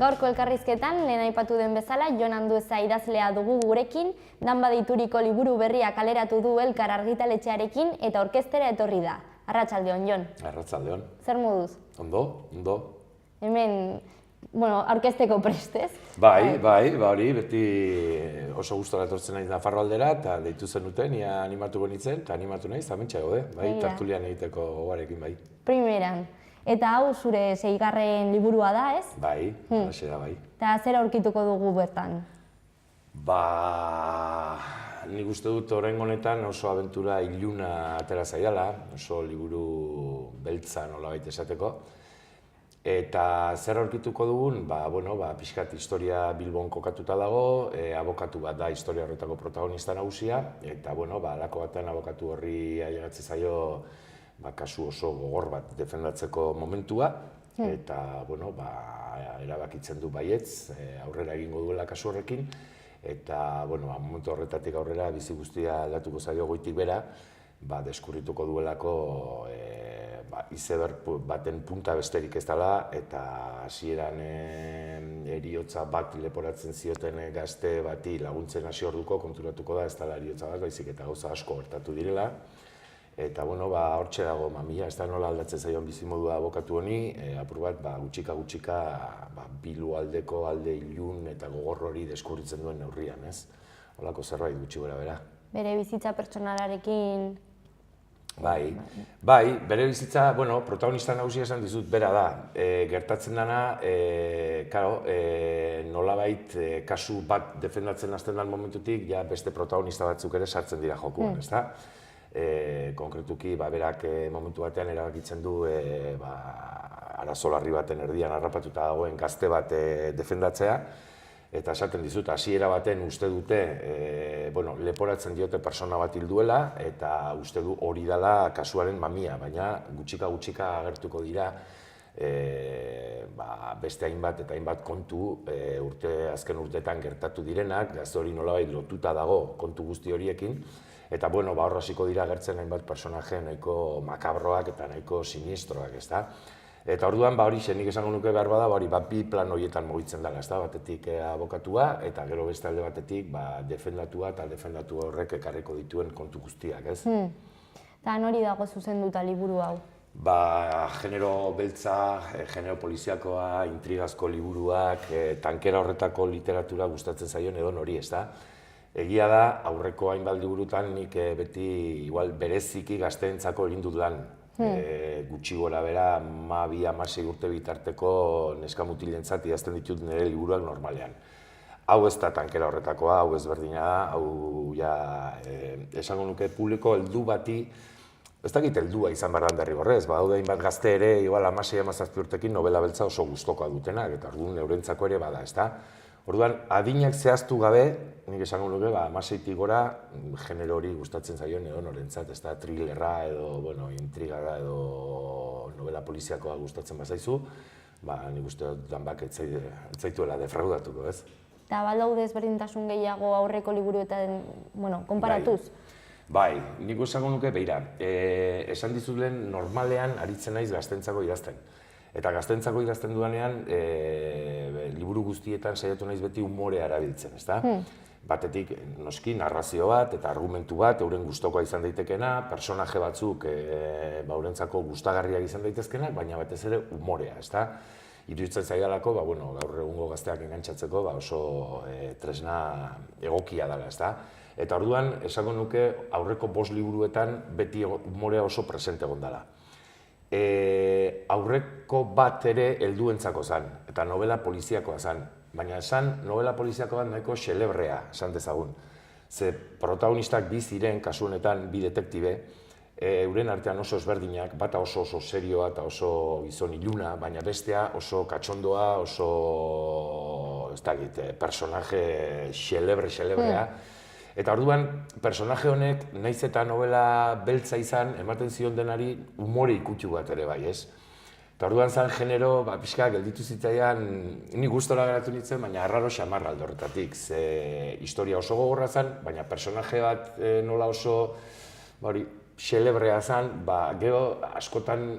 Gaurko elkarrizketan, lehen aipatu den bezala, Jon Andueza idazlea dugu gurekin, Dan Badituriko liburu berria kaleratu du Elkar argitaletxearekin eta orkestera etorri da. Arratsaldeon, Jon. Arratsaldeon. Zer moduz? Ondo. Hemen, orkesteko prestez. Bai, hori, beti oso gustora etortzen naiz Nafarro aldera, eta deitu zenuten, ia animatuko nintzen, eta animatu naiz, amentsa gaude, bai, tertulian egiteko gogarekin, bai. Primeran. Eta hau zure 6. liburua da, ez? Bai, hasi da, bai. Eta zer aurkituko dugu bertan? Nik uste dut oraingo honetan oso abentura iluna atera zaidala, oso liburu beltza nolabait esateko. Eta zer aurkituko dugun, pixkat historia Bilbon kokatuta dago, abokatu bat da historia horretako protagonista nagusia, eta halako batean abokatu horri ailegatzen zaio kasu oso gogor bat defendatzeko momentua, eta erabakitzen du baietz, aurrera egingo duela kasu horrekin, eta momentu horretatik aurrera bizi guztia aldatuko zaio goitik bera, deskurrituko duelako izeberg baten punta besterik ez dela, eta hasieran heriotza bat leporatzen zioten gazte bati laguntzen hasi orduko konturatuko da ez dela heriotza bat, baizik eta gauza asko gertatu direla. Eta hortxe dago mamia, ez da nola aldatzen zaion bizimodua abokatu honi, apur bat gutxika bilu aldeko alde ilun eta gogor hori deskurritzen duen neurrian, ez? Holako zerbait gutxi gora bera. Bere bizitza pertsonalarekin... Bai, bere bizitza, protagonista nagusia esan dizut, bera da. Gertatzen dana, nolabait kasu bat defendatzen hasten den momentutik, ja beste protagonista batzuk ere sartzen dira jokuan, ez da? Konkretuki, berak momentu batean erabakitzen du arazo larri baten erdian harrapatuta dagoen gazte bat defendatzea, eta esaten dizut, hasiera baten uste dute, leporatzen diote persona bat hil duela, eta uste du hori dela kasuaren mamia, baina gutxika agertuko dira beste hainbat eta hainbat kontu azken urteetan gertatu direnak, gazte hori nolabait lotuta dago kontu guzti horiekin, eta hor hasiko dira agertzen hainbat personaje nahiko makabroak eta nahiko sinistroak, ezta? Eta orduan, hori nik esango nuke behar bada, bi plan horietan mugitzen dela, ezta? Batetik abokatua, eta gero beste alde batetik defendatua eta defendatu horrek ekarriko dituen kontu guztiak, ez? Eta nori dago zuzenduta liburu hau? Genero beltza, genero poliziakoa, intrigazko liburuak, tankera horretako literatura gustatzen zaion edo hori, ezta? Egia da, aurreko hainbat liburutan nik beti bereziki gazteentzako egin dut lan. Gutxi gora bera, 12-16 urte bitarteko neska mutilentzat idazten ditut nire liburuak normalean. Hau ez da tankera horretakoa, hau ezberdina da, hau esango nuke publiko heldu bati, ez dakit heldua izan behar derrigorrez, daude hainbat gazte ere, 16-17 urtekin novela beltza oso gustokoa dutenak, eta orduan eurentzako ere bada, ez da? Orduan, adinak zehaztu gabe, nik esango nuke, 16tik gora, genero hori gustatzen zaion edo norentzat, ez da, thrillerra edo, intrigara edo novela poliziakoa gustatzen bazaizu, nik uste dut danbak ez zaituela defraudatuko, ez? Eta badaude ezberdintasun gehiago aurreko liburuetan, konparatuz? Bai, nik esango nuke, beira, esan dizuten normalean aritzen naiz gaztentzako idazten. Eta gaztentzako idazten dudanean, liburu guztietan saiatu naiz beti umorea erabiltzen, ezta? Batetik, noski, narrazio bat eta argumentu bat, euren gustokoa izan daitekena, personaje batzuk eurentzako gustagarriak izan daitezkenak, baina batez ere umorea, ezta? Iruditzen zaidalako, gaur egungo gazteak engantzatzeko oso tresna egokia dela, ezta? Eta orduan, esango nuke, aurreko 5 liburuetan beti umorea oso presente egon dela. Aurreko bat ere helduentzako zen, eta novela poliziakoa zen, baina esan novela poliziakoa nahiko xelebrea esan dezagun. Ze protagonistak bi ziren, kasu honetan bi detektibe, euren artean oso ezberdinak, bata oso serioa eta oso gizon iluna, baina bestea oso katxondoa, oso personaje xelebrea. Eta orduan, personaje honek, nahiz eta novela beltza izan, ematen zion denari umore ikutsu bat ere bai, ez? Eta orduan zan genero, pixka, gelditu zitzaidan, ni gustora geratu nintzen, baina arraro xamarra alde horretatik. Ze historia oso gogorra zen, baina personaje bat nola oso xelebrea zen, gero askotan,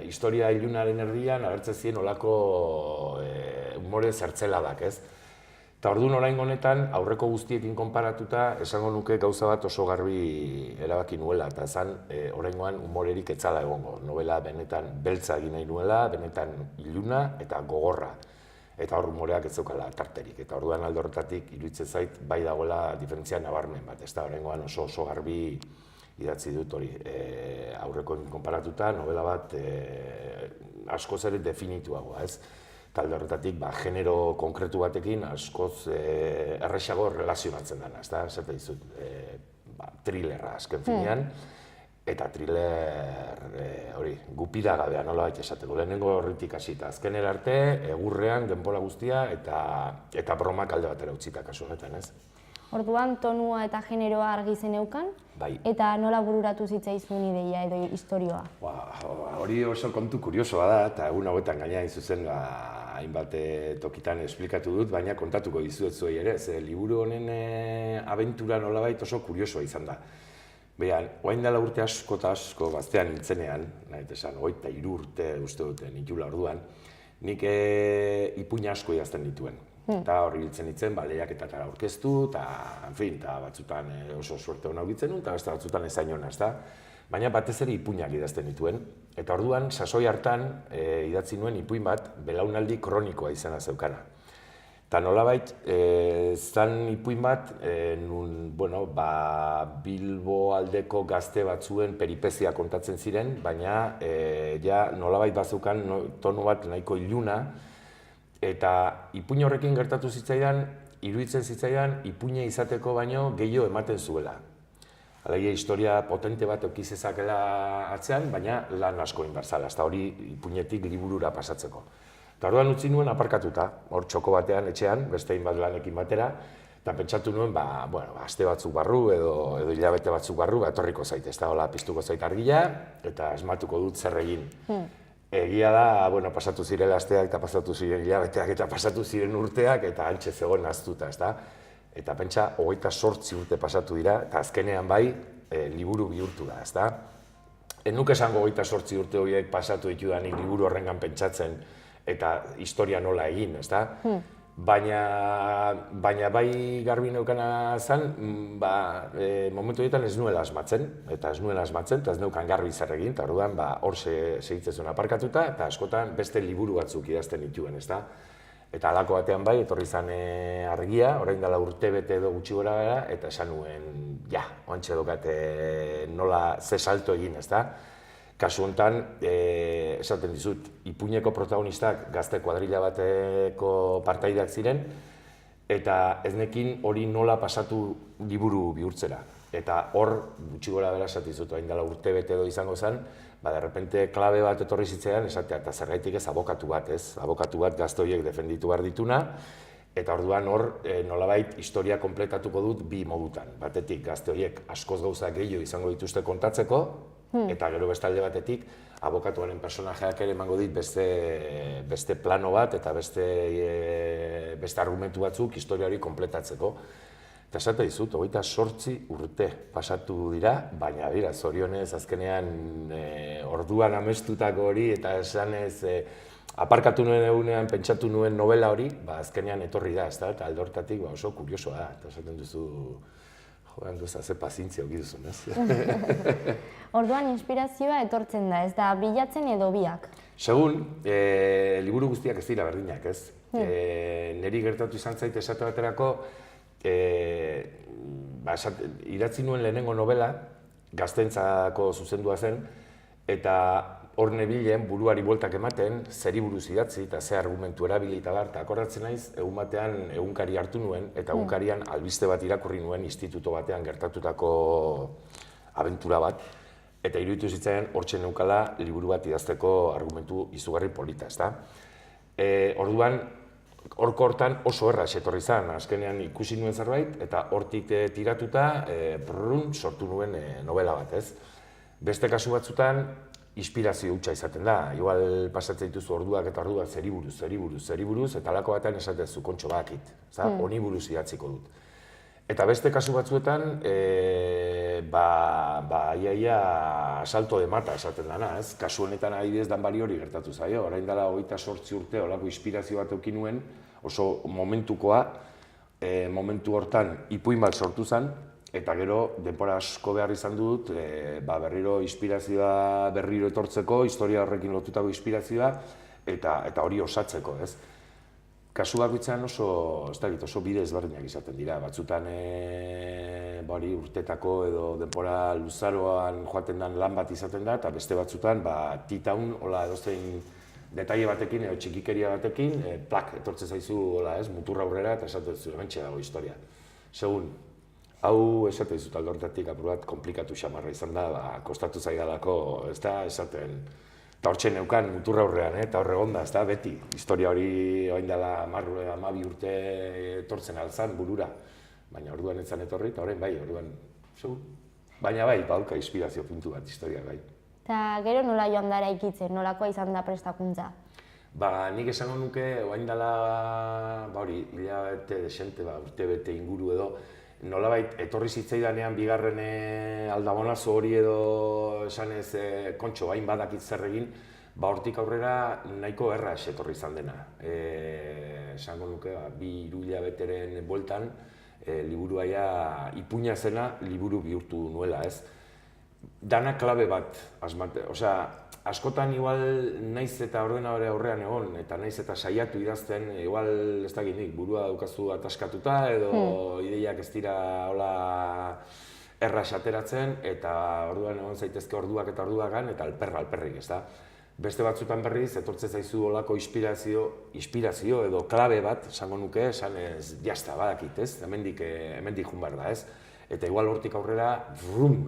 historia ilunaren erdian agertzen ziren olako umore zertzeladak, ez? Eta orduan oraingo honetan, aurreko guztiekin konparatuta, esango nuke gauza bat oso garbi erabaki nuela, eta esan oraingoan umorerik etzala egongo. Novela benetan beltza egin nahi nuela, benetan iluna eta gogorra. Eta hor umoreak ez zeukala tarterik. Eta orduan alde horretatik iruditzen zait bai dagoela diferentzia nabarmen bat. Ez da oraingoan oso garbi idatzi dut hori. Aurrekoen konparatuta, novela bat askoz ere definituagoa, ez? Talde horretatik, genero konkretu batekin askoz erresago relazionatzen dena, ez da? Zerta dizut, thrillerra azken finean, eta thriller hori, gupidagabea nola baita esateko. Lehenengo horretik hasita, azkenera arte, egurrean, denbora guztia, eta bromak alde batera utzita kasu honetan, ez? Orduan, tonua eta generoa argi zeneukan, Bai. eta nola bururatu zitzaizun ideia edo istorioa? Hori oso kontu kuriosoa da, eta egun hauetan gaina zuzen hainbat tokitan esplikatu dut, baina kontatuko dizuet zuei ere, ze liburu honen abentura nolabait oso kuriosoa izan da. Behan, orain dela urte asko eta asko gaztean nintzenean, nahi esan, 23 urte uste dute nitula orduan, nik ipuin asko idazten dituen. Eta horri biltzen ditzen, lehiaketatara aurkeztu, eta batzutan oso suerte hona ukitzen nuen, eta beste batzutan ezain hona, ezta? Baina batez ere ipuinak idazten dituen. Eta orduan, sasoi hartan idatzi nuen ipuin bat, belaunaldi kronikoa izena zeukana. Eta nolabait, zan ipuin bat, Bilbo aldeko gazte batzuen peripezia kontatzen ziren, baina nolabait bazeukan tonu bat nahiko iluna, eta ipuin horrekin gertatu zitzaidan, iruditzen zitzaidan, ipuine izateko baino gehiago ematen zuela. Alegia, historia potente bat eduki zezakela atzean, baina lan asko egin behar zela, eta hori ipuinetik liburura pasatzeko. Eta orduan utzi nuen aparkatuta, hor txoko batean, etxean, beste hainbat lanekin batera, eta pentsatu nuen, aste batzuk barru edo hilabete batzuk barru, etorriko zait, ez da, piztuko zait argia, eta asmatuko dut zer egin. Egia da, pasatu zirela asteak eta pasatu ziren hilabeteak eta pasatu ziren urteak eta antxe zegoen naztuta, ez da? Eta pentsa, 28 urte pasatu dira, eta azkenean bai, liburu bihurtu da, ez da? Ez nuke esango 28 urte horiek pasatu ditudanik liburu horrengan pentsatzen eta historia nola egin, ez da? Baina bai garbi neukana zen, momentu horietan ez nuela asmatzen, eta ez neukan garbi zer egin, eta orduan hor segitzen aparkatuta, eta askotan beste liburu batzuk idazten dituen, ez da? Eta halako batean bai, etorri zen argia, orain dela urtebete edo gutxi gora gara, eta esan nuen, oantxe dokate nola ze salto egin, ez da? Kasu honetan, esaten dizut, ipuineko protagonistak gazte kuadrilla bateko partaideak ziren, eta ez nekin hori nola pasatu liburu bihurtzera. Eta hor, gutxi gora bera esaten dizut, hain dela urte bete edo izango zen, derrepente klabe bat etorri zitzean, esatea, eta zergaitik ez abokatu bat, ez? Abokatu bat gazte horiek defenditu behar dituna, eta orduan hor, nolabait, historia kompletatuko dut bi modutan. Batetik, gazte horiek askoz gauza gehiago izango dituzte kontatzeko, eta gero beste alde batetik, abokatuaren personajeak ere emango dit beste plano bat eta beste argumentu batzuk historia hori konpletatzeko. Eta esate dizut, 28 urte pasatu dira, baina dira, zorionez azkenean orduan amestutako hori eta esanez aparkatu nuen egunean, pentsatu nuen novela hori, azkenean etorri da, eta alde horretatik oso kuriosoa da, eta esaten duzu, joan duza, ze pazientzia oki duzun, ez? Orduan, inspirazioa etortzen da, ez da bilatzen edo biak? Segun, liburu guztiak ez dira berdinak, ez? Neri gertatu izan zait esate baterako, idatzi nuen lehenengo novela, gaztentzako zuzendua zen, eta hor nebilen buruari bueltak ematen, zeri buruz idatzi eta ze argumentu erabili eta bar, eta akordatzen naiz, egun batean egunkari hartu nuen, eta egunkarian albiste bat irakurri nuen instituto batean gertatutako abentura bat, eta iruditu zitzaidan hortxe neukala liburu bat idazteko argumentu izugarri polita, ezta? Orduan, horko hortan oso erraz etorri zen, azkenean ikusi nuen zerbait, eta hortik tiratuta sortu nuen novela bat, ez? Beste kasu batzutan, inspirazio hutsa izaten da. Igual pasatzen dituzu orduak eta orduak zeri buruz, eta halako batean esatezu kontxo bakit, honi buruz idatziko dut. Eta beste kasu batzuetan, iaia salto de mata esaten dana, ez? Kasu honetan adibidez Danbari hori gertatu zaio, orain dela 28 urte olako inspirazio bat eduki nuen, oso momentukoa, momentu hortan ipuin bat sortu zen, eta gero denbora asko behar izan dut, berriro inspirazioa berriro etortzeko, historia horrekin lotutako inspirazioa, eta hori osatzeko, ez? Kasu bakoitzean oso bide ezberdinak izaten dira, batzutan urtetako edo denbora luzaroan joaten den lan bat izaten da, eta beste batzutan titaun, edozein detaile batekin edo txikikeria batekin, plak, etortzen zaizu, muturra aurrera eta esaten zuen, hementxe dago historia. Segun, hau esaten dizut alde horretatik apur bat komplikatu xamarra izan da, kostatu zaidalako, ez da, esaten, eta hortxe neukan muturra aurrean, eta horre gonda, ez da, beti. Historia hori orain dela 12 urte etortzen altzan burura, baina orduan ez zan etorri, eta orain bai, orduan, segun. Baina bai, badauka inspirazio puntu bat historia bai. Eta gero nola joan da eraikitzen, nolakoa izan da prestakuntza? Nik esango nuke, orain dela, hilabete desente, urte bete inguru edo, nolabait etorri zitzaidanean bigarren aldabonazo hori edo esanez kontxo hain badakit zer egin, hortik aurrera nahiko erraz etorri izan dena. Esango nuke, 2 hilabeteren bueltan, liburua ipuina zena liburu bihurtu nuela, ez? Dana klabe bat, askotan igual naiz eta ordenadore aurrean egon, eta naiz eta saiatu idazten, igual ez dakit nik, burua daukazu ataskatuta edo ideiak ez dira erraz ateratzen, eta orduan egon zaitezke orduak eta orduakan, eta alperrik, ez da. Beste batzutan berriz, etortzen zaizu olako inspirazio edo klabe bat, esango nuke, esan ez, jazta, badakit, ez, hemendik jun behar da, ez. Eta igual hortik aurrera,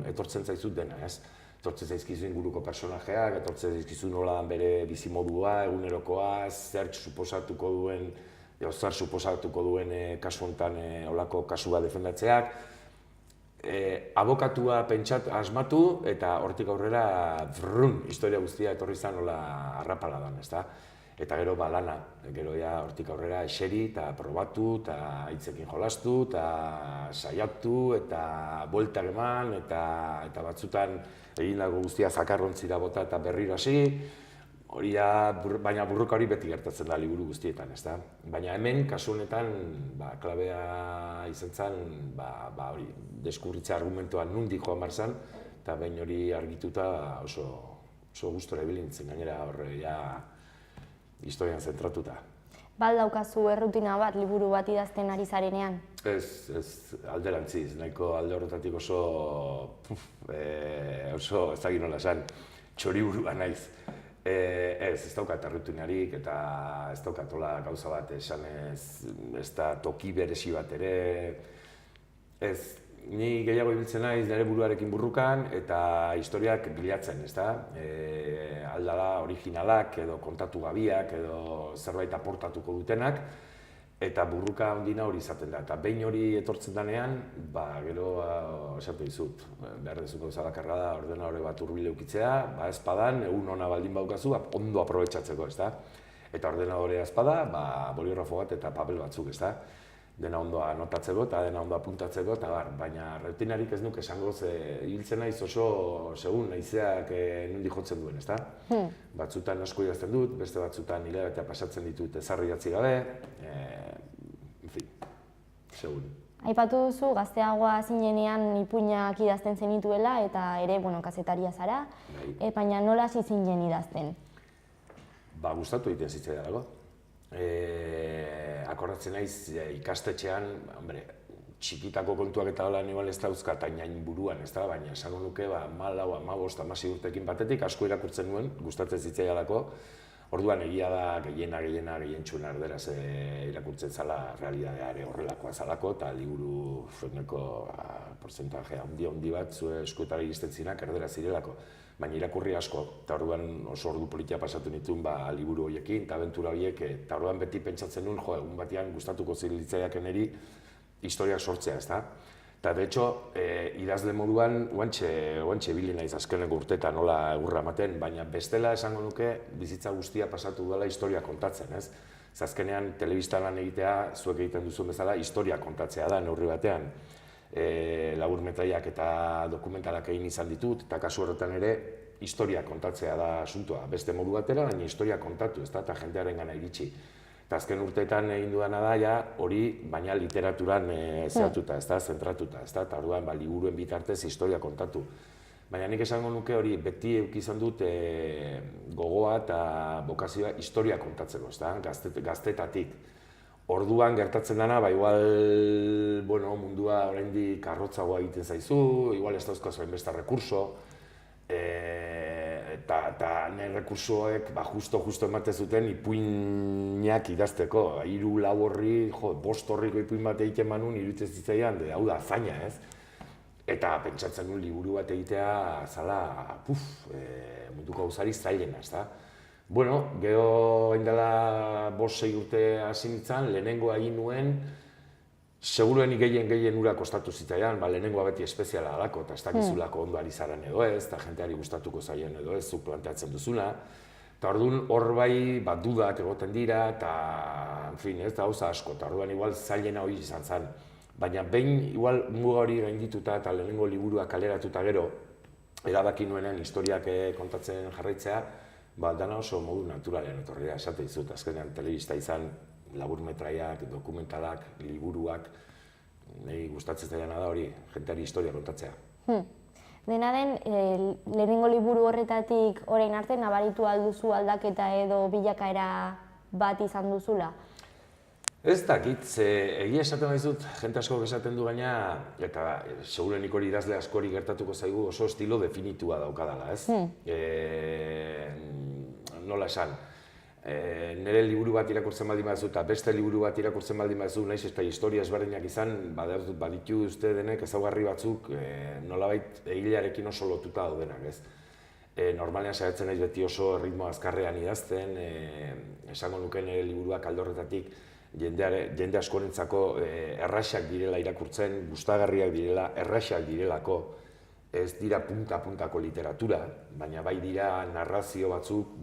etortzen zaizut dena, ez. Etortzen zaizkizu inguruko personajeak, etortzen zaizkizu nola dan bere bizimodua, egunerokoa, zer suposatuko duen kasu honetan olako kasua defendatzeak. Abokatua asmatu eta hortik aurrera historia guztia etorri zen nola arrapaladan, ezta? Eta gero lana, gero hortik aurrera eseri eta probatu, eta hitzekin jolastu, eta saiatu, eta bueltak eman, eta batzutan egindako guztia zakarrontzira bota eta berriro hasi. Baina burruka hori beti gertatzen da liburu guztietan, ezta? Baina hemen, kasu honetan, klabea izan zen, hori, deskurritza argumentoa nondik joan behar zen, eta behin hori argituta oso gustora ibili nintzen, gainera horre, historian zentratuta. Bal daukazu errutina bat, liburu bat idazten ari zarenean? Ez, alderantziz, nahiko alde horretatik oso, ez dakit nola esan, txoriburua naiz. Ez daukat errutinarik eta ez daukat gauza bat esan ez da toki berezi bat ere. Ez, ni gehiago ibiltzen naiz nire buruarekin burrukan eta historiak bilatzen, ez da? Aldala originalak edo kontatu gabiak edo zerbait aportatuko dutenak eta burruka ondina hori izaten da. Eta behin hori etortzen denean, gero esatu dizut, behar dezuko zabakarra da ordenadore bat hurbil eukitzea, ezpadan, egun ona baldin baukazu, ondo aprobetxatzeko, ez da? Eta ordenadorea ezpada, boligrafo bat eta papel batzuk, ez da? Dena ondo anotatzeko eta dena ondo apuntatzeko, baina rutinarik ez nuke esango, ibiltzen naiz oso segun naizeak nondik jotzen duen, ezta? Batzutan asko idazten dut, beste batzutan hilabetea pasatzen ditut ezarri idatzi gabe, segun. Aipatu duzu, gazteagoa zinenean ipuinak idazten zenituela eta ere, kazetaria zara, baina nola hasi zinen idazten? Gustatu egiten zitzaidanako. Akordatzen naiz ikastetxean, txikitako kontuak eta hola igual ez dauzka tainain buruan, ez da, baina esango nuke 14, 15, 16 urtekin batetik asko irakurtzen nuen, gustatzen zitzaidalako. Orduan egia da gehientxuen arderaz irakurtzen zala realidadea ere horrelakoa zalako, eta liburu zueneko porzentajea handi bat zure eskuetara iristen zinak erderaz zirelako. Baina irakurri asko, eta orduan oso ordu politia pasatu nituen liburu horiekin, eta abentura horiek, eta orduan beti pentsatzen nuen, egun batean gustatuko zilitzaiaken eri historiak sortzea, ez da? Eta, de hecho, idazle moduan, oantxe bili naiz azkeneko urteetan nola egurra ematen, baina bestela esango nuke bizitza guztia pasatu dela historia kontatzen, ez? Azkenean, telebistan lan egitea, zuek egiten duzuen bezala, historia kontatzea da, neurri batean. laburmetraiak eta dokumentalak egin izan ditut, eta kasu horretan ere, historia kontatzea da asuntoa. Beste modu batera, baina historia kontatu, eta jendearen gana iritsi. Eta azken urteetan egin dudana da, hori baina literaturan zehatuta, zentratuta, eta orduan liburuen bitartez historia kontatu. Baina nik esango nuke hori beti eduki izan dut gogoa eta bokazioa historia kontatzeko, gaztetatik. Orduan gertatzen dena, igual mundua oraindik arrotzagoa egiten zaizu, igual ez dauzko hainbeste rekurso, eta nire rekursoek justo ematen zuten ipuinak idazteko. 3-4 horri, 5 horriko ipuin bat egiten manun, iruditzen zitzaidan, hau da, zaina, ez? Eta pentsatzen nuen liburu bat egitea, zala, munduko gauzari zailena, ezta? Bueno, gero indela 5-6 urte hasi nintzen, lehenengoa egin nuen, seguruenik gehien ura kostatu zitzaidan, lehenengoa beti espeziala alako, eta ez dakizulako ondo ari zaren edo ez, eta jenteari gustatuko zaien edo ez, zuk planteatzen duzuna. Eta orduan hor bai, dudak egoten dira, eta, en fin, ez da gauza asko, eta orduan igual zailena hori izan zen. Baina behin igual muga hori gaindituta eta lehenengo liburua kaleratuta gero, erabaki nuenean historiak kontatzen jarraitzea, dana oso modu naturalean etorri da, esate dizut, azkenean telebista izan, laburmetraiak, dokumentalak, liburuak, nahi gustatzen zailana da hori, jenteari historia kontatzea. Dena den, lehenengo liburu horretatik orain arte nabaritu alduzu aldaketa edo bilakaera bat izan duzula? Ez dakit, egia esaten dizut, jente askok esaten du baina, eta segurenik hori idazle askori gertatuko zaigu oso estilo definitua daukadala, ez? Nola esan, nire liburu bat irakurtzen baldin baduzu eta beste liburu bat irakurtzen baldin baduzu, nahiz eta historia ezberdinak izan, baditu uste denek ezaugarri batzuk nolabait egilearekin oso lotuta daudenak, ez? Normalean saiatzen naiz beti oso ritmo azkarrean idazten, esango nuke nire liburuak alde horretatik jende askorentzako erraxak direla irakurtzen, gustagarriak direla, erraxak direlako, ez dira punta-puntako literatura, baina bai dira narrazio batzuk,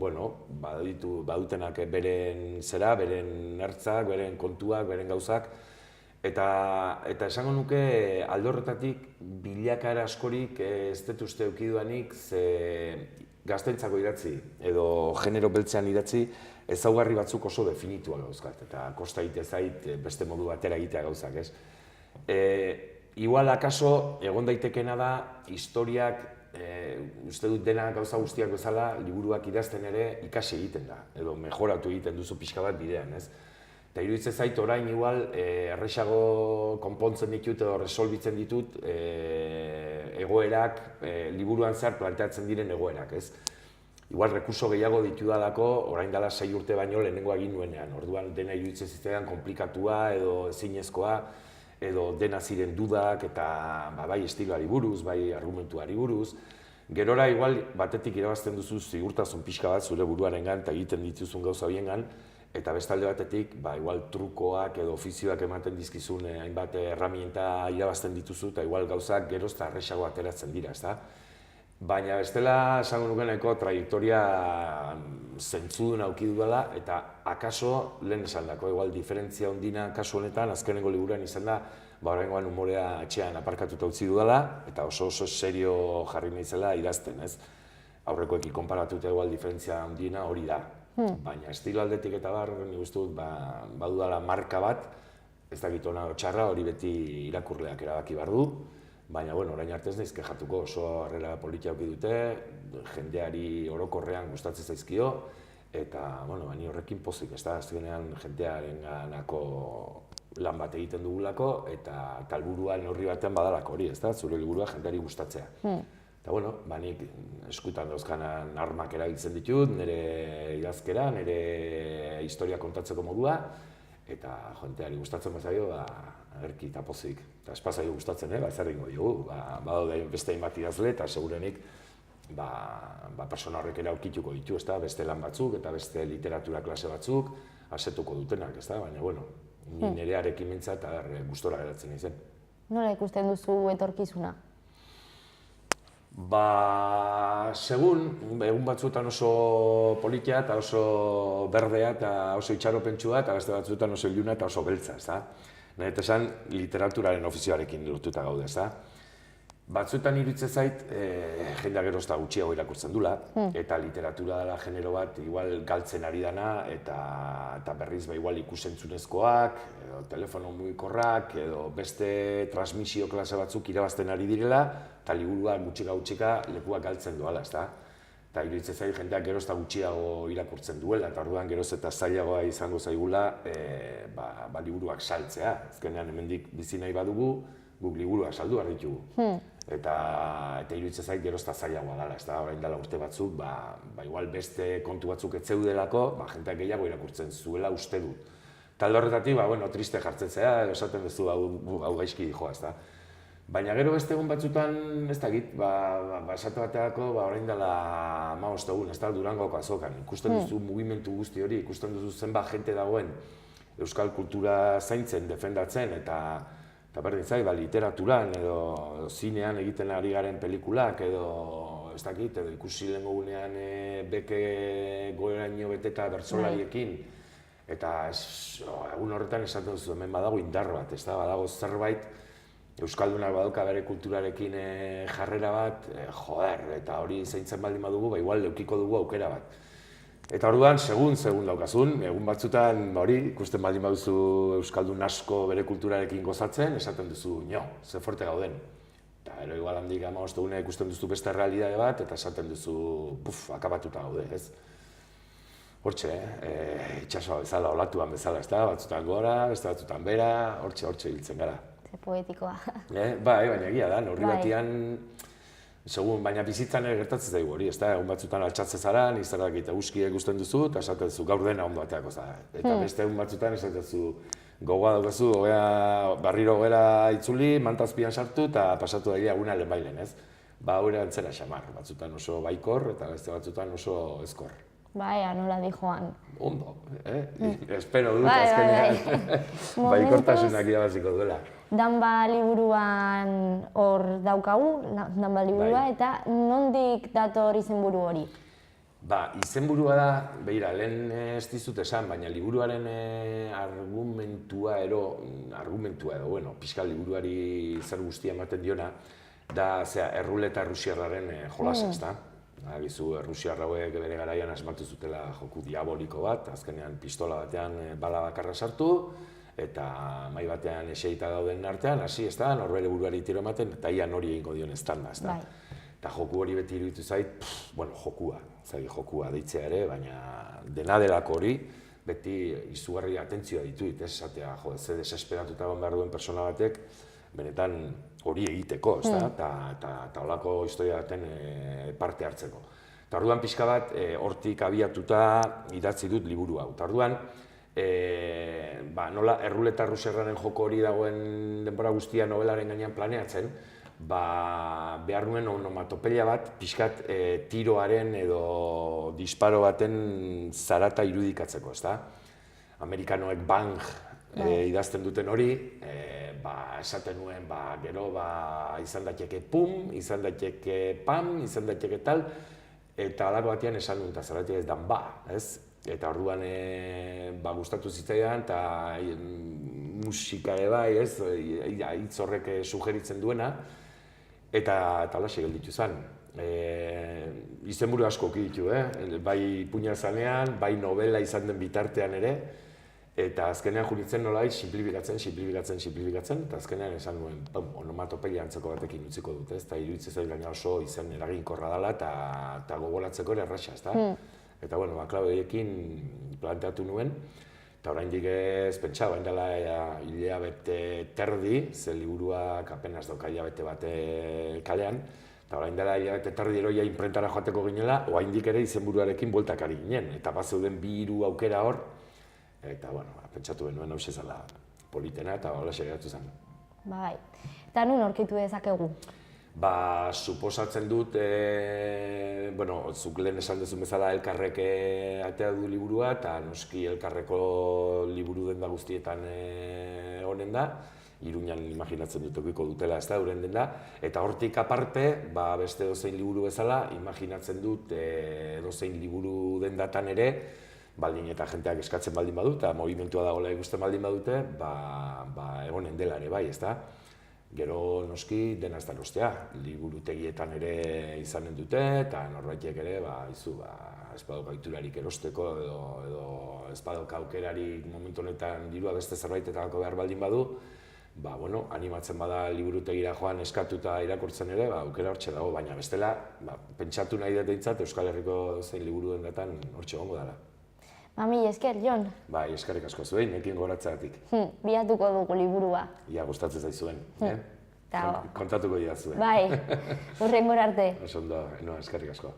badutenak beren zera, beren ertzak, beren kontuak, beren gauzak, eta esango nuke alde horretatik bilakaera askorik ez dut uste eukiduanik gaztentzako idatzi edo genero beltzean idatzi ezaugarri batzuk oso definitua gauzkat, eta kosta egite zait beste modu batera egitea gauzak, ez? Igual akaso egon daitekena da historiak, uste dut dena gauza guztiak bezala, liburuak idazten ere ikasi egiten da, edo mejoratu egiten duzu pixka bat bidean, ez? Eta iruditzen zait orain igual erresago konpontzen ditut edo resolbitzen ditut egoerak, liburuan zehar planteatzen diren egoerak, ez? Igual rekurso gehiago ditudalako, orain dela 6 urte baino lehenengo egin nuenean, orduan dena iruditzen zitzaidan konplikatua edo ezinezkoa, edo dena ziren dudak eta bai estiloari buruz, bai argumentuari buruz. Gerora igual batetik irabazten duzu zigurtasun pixka bat zure buruarengan eta egiten dituzun gauza horiengan, eta beste alde batetik igual trukoak edo ofizioak ematen dizkizun hainbat erramienta irabazten dituzu eta igual gauzak geroz eta erresago ateratzen dira, ezta? Baina bestela esango nukeneko trajektoria zentzudun auki dudala eta akaso lehen esandako, igual diferentzia ondina kasu honetan azkenengo liburuan izan da oraingoan umorea etxean aparkatuta utzi dudala eta oso serio jarri naizela idazten, ez? Aurrekoekin konparatuta igual diferentzia ondina hori da. Baina estilo aldetik eta nik uste dut badudala marka bat, ez dakit ona edo txarra, hori beti irakurleak erabaki behar du. Baina, orain arte ez naiz kexatuko, oso harrera politia auki dute, jendeari orokorrean gustatzen zaizkio, eta, bani horrekin pozik, ez da, azkenean jendearenganako lan bat egiten dugulako, eta helburua neurri batean badalako hori, ez da, zure liburua jendeari gustatzea. Eta, nik eskutan dauzkanan armak erabiltzen ditut, nire idazkera, nire historia kontatzeko modua, eta jendeari gustatzen bazaio, agerki eta pozik, eta espazaio gustatzen, ez erringo diogu, badaude beste hainbat idazle eta segurenik persona horrek ere aurkituko ditu, beste lan batzuk eta beste literatura klase batzuk asetuko dutenak, baina, ni nirearekin mintza eta gustora geratzen izen. Nola ikusten duzu etorkizuna? Segun, egun batzuetan oso politia eta oso berdea eta oso itxaropentsua eta beste batzuetan oso iluna eta oso beltza, Nahi eta esan, literaturaren ofizioarekin lotuta gaude, ezta? Batzuetan iruditzen zait, jendea gero ez da gutxiago irakurtzen dula, eta literatura dela genero bat igual galtzen ari dana, eta berriz igual ikusentzunezkoak, edo telefono mugikorrak, edo beste transmisio klase batzuk irabazten ari direla, eta liburuak gutxika lekuak galtzen doala, ezta? Eta iruditzen zait jendeak gero ez da gutxiago irakurtzen duela, eta orduan geroz eta zailagoa izango zaigula liburuak saltzea. Azkenean hemendik bizi nahi badugu, guk liburuak saldu behar ditugu. Eta iruditzen zait gero ez da zailagoa dela, ez da, orain dela urte batzuk, igual beste kontu batzuk ez zeudelako, jendeak gehiago irakurtzen zuela uste dut. Talde horretatik, triste jartzen zea, edo esaten duzu hau gaizki dijoa, ez da. Baina gero beste egun batzutan, ez dakit, esate bateako, orain dela 15 egun, ez da, Durangoko azokan. Ikusten duzu mugimendu guzti hori, ikusten duzu zenbat jente dagoen euskal kultura zaintzen, defendatzen, eta berdin zait, literaturan edo zinean egiten ari garen pelikulak edo, ez dakit, edo ikusi lehengo gunean beke goeraino beteta bertsolariekin. Eta egun horretan esaten duzu, hemen badago indar bat, ez da, badago zerbait, Euskaldunak badauka bere kulturarekin jarrera bat, eta hori zaintzen baldin badugu, igual leukiko dugu aukera bat. Eta orduan, segun daukazun, egun batzutan hori, ikusten baldin baduzu Euskaldun asko bere kulturarekin gozatzen, esaten duzu, ze forte gauden. Eta ero igual handik 15 egune ikusten duzu beste realidade bat, eta esaten duzu, akabatuta gaude, ez? Hortxe, itxasoa bezala, olatuan bezala, ez da, batzutan gora, beste batzutan bera, hortxe hiltzen gara. Poetikoa. Baina egia da, horri batian, baina bizitzan ere gertatzen zaigu hori, ez da, egun batzutan altxatzen zara, nizarrak eta uski ikusten duzu, eta esaten duzu gaur dena ondo ateako zara. Eta beste egun batzutan esaten duzu gogoa daukazu, barriro gera itzuli, mantazpian sartu, eta pasatu daia eguna lehenbailen, ez? Hori antzera xamar, batzutan oso baikor, eta beste batzutan oso ezkor. Nola dijoan. Ondo, espero dut azkenean baikortasunak irabaziko duela. Danba liburuan hor daukagu, danba liburua, eta nondik dator izenburu hori? Izenburua da, begira, lehen ez dizut esan, baina liburuaren argumentua edo, pixka liburuari zer guztia ematen diona, da, erruleta errusiarraren jolasa, ez da? Agizu, errusiarra hauek bere garaian asmatu zutela joku diaboliko bat, azkenean pistola batean bala bakarra sartu, eta mai batean eseita dauden artean, hasi, ez da, norbere buruari tiro ematen, eta ia nori egingo dion estanda, ez da. Eta joku hori beti iruditu zait, jokua deitzea ere, baina dena delako hori, beti izugarri atentzioa dituit, ez esatea, ze desesperatuta egon behar duen persona batek, benetan hori egiteko, ez da, eta holako historia baten parte hartzeko. Eta orduan pixka bat, hortik abiatuta idatzi dut liburu hau. Eta orduan, nola erruleta errusiarraren joko hori dagoen denbora guztia nobelaren gainean planeatzen, behar nuen onomatopeia bat, pixkat tiroaren edo disparo baten zarata irudikatzeko, ez da? Amerikanoek bang idazten duten hori, esaten nuen, gero izan daiteke pum, izan daiteke pam, izan daiteke tal, eta alako batean esan nuen, eta zerratik ez dan ez? Eta orduan gustatu zitzaidan, eta musika ere bai, ez? Hitz horrek sugeritzen duena, eta halaxe gelditu zen. Izenburu asko ditu, bai puña zanean, bai novela izan den bitartean ere, eta azkenean junitzen nolai simplifikatzen, eta azkenean esan nuen onomatopeia antzeko batekin utziko dut, eta iruditzen zait gaina oso izen eraginkorra dela eta gogoratzeko ere erraxa, ez da? Eta, klabe horiekin planteatu nuen, eta oraindik ez pentsa, bain dela hilabete terdi, ze liburuak apenas dauka hilabete bate kalean, eta orain dela hilabete terdi eroia imprentara joateko ginela, oraindik ere izenburuarekin bueltak ari ginen, eta bazeuden 2-3 aukera hor, eta, pentsatu benuen hau zela politena eta hola geratu zen. Bai, eta nun aurkitu dezakegu? Suposatzen dut, zuk lehen esan duzun bezala Elkarrek atea du liburua, eta noski Elkarreko liburu denda guztietan honen da, Iruñan imaginatzen dut okiko dutela, ez da, euren denda, eta hortik aparte, beste dozein liburu bezala, imaginatzen dut dozein liburu dendatan ere, baldin eta jenteak eskatzen baldin badu, eta movimentua dagoela ikusten baldin badute, egonen dela ere bai, ezta? Gero noski dena ez da erostea, liburutegietan ere izanen dute, eta norbaitek ere, ez badauka oiturarik erosteko edo ez badauka aukerarik momentu honetan dirua beste zerbaitetarako behar baldin badu, animatzen bada liburutegira joan eskatuta irakurtzen ere, aukera hortxe dago, baina bestela, pentsatu nahi dut eintzat Euskal Herriko zein liburu dendetan hortxe gongo dela. Mami, esker, Jon. Bai, eskerrik asko zuen, nekin goratzagatik. Bilatuko dugu liburua. Ia gustatzen zaizuen, Eta kontatuko dira zuen. Bai, hurrengora arte. Oso ondo, eskerrik asko.